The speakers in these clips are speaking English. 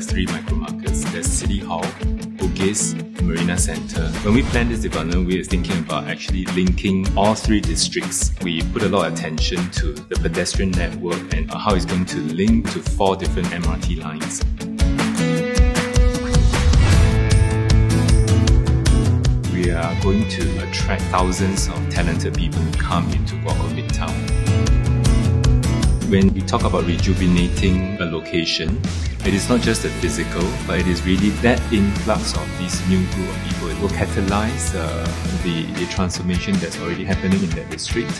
have 3 micro markets. There's City Hall, Bugis, Marina Centre. When we planned this development, we were thinking about actually linking all 3 districts. We put a lot of attention to the pedestrian network and how it's going to link to 4 different MRT lines. We are going to attract thousands of talented people to come into Guoco Midtown. When we talk about rejuvenating a location, it is not just the physical, but it is really that influx of this new group of people. It will catalyze the transformation that's already happening in that district.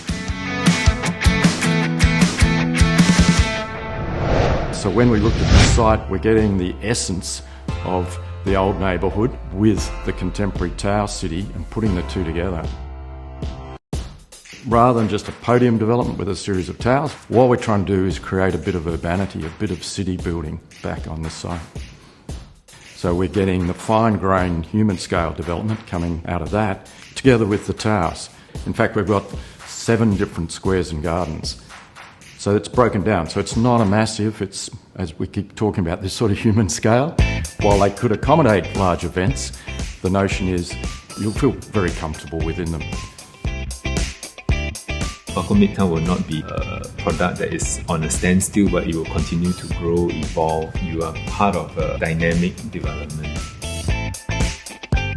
So when we looked at the site, we're getting the essence of the old neighbourhood with the contemporary tower city and putting the 2 together. Rather than just a podium development with a series of towers, what we're trying to do is create a bit of urbanity, a bit of city building back on this site. So we're getting the fine-grained human scale development coming out of that together with the towers. In fact, we've got 7 different squares and gardens. So it's broken down. So it's not a massive, it's, as we keep talking about, this sort of human scale. While they could accommodate large events, the notion is you'll feel very comfortable within them. Guoco Midtown will not be a product that is on a standstill, but it will continue to grow, evolve. You are part of a dynamic development.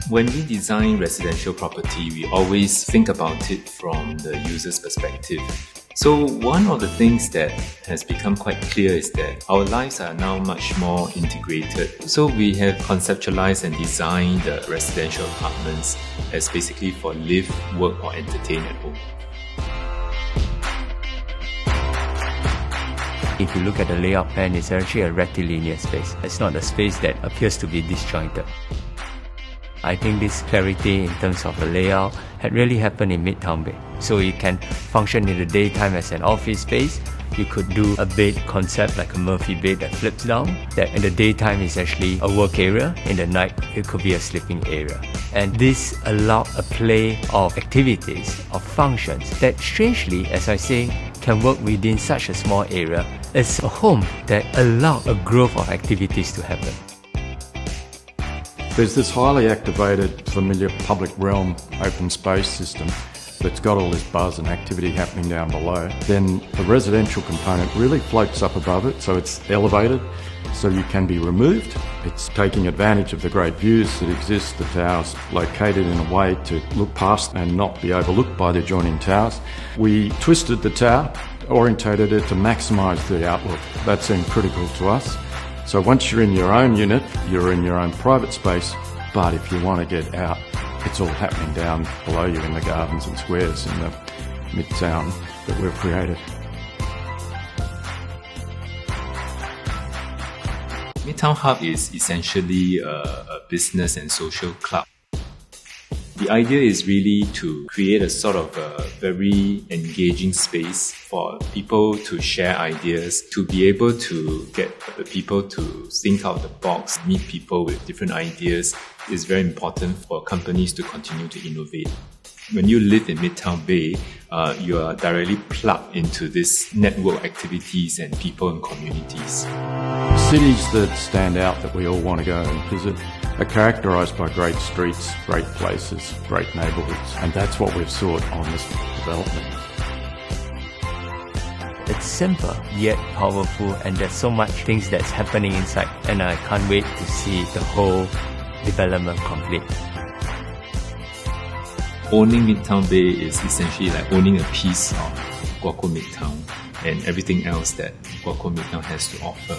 When we design residential property, we always think about it from the user's perspective. So one of the things that has become quite clear is that our lives are now much more integrated. So we have conceptualized and designed the residential apartments as basically for live, work or entertain at home. If you look at the layout plan, it's actually a rectilinear space. It's not a space that appears to be disjointed. I think this clarity in terms of the layout had really happened in Midtown Bay. So you can function in the daytime as an office space. You could do a bed concept like a Murphy bed that flips down. That in the daytime is actually a work area. In the night, it could be a sleeping area. And this allowed a play of activities, of functions that strangely, as I say, can work within such a small area as a home that allowed a growth of activities to happen. There's this highly activated, familiar public realm open space system that's got all this buzz and activity happening down below. Then the residential component really floats up above it, so it's elevated, so you can be removed. It's taking advantage of the great views that exist, the towers located in a way to look past and not be overlooked by the adjoining towers. We twisted the tower, orientated it to maximise the outlook. That seemed critical to us. So once you're in your own unit, you're in your own private space, but if you want to get out, it's all happening down below you in the gardens and squares in the Midtown that we've created. Midtown Hub is essentially a business and social club. The idea is really to create a sort of a very engaging space for people to share ideas, to be able to get the people to think out the box, meet people with different ideas is very important for companies to continue to innovate. When you live in Midtown Bay, you are directly plugged into this network activities and people and communities. Cities that stand out that we all want to go and visit are characterised by great streets, great places, great neighbourhoods, and that's what we've sought on this development. It's simple yet powerful, and there's so much things that's happening inside, and I can't wait to see the whole development complete. Owning Midtown Bay is essentially like owning a piece of Guoco Midtown and everything else that Guoco Midtown has to offer.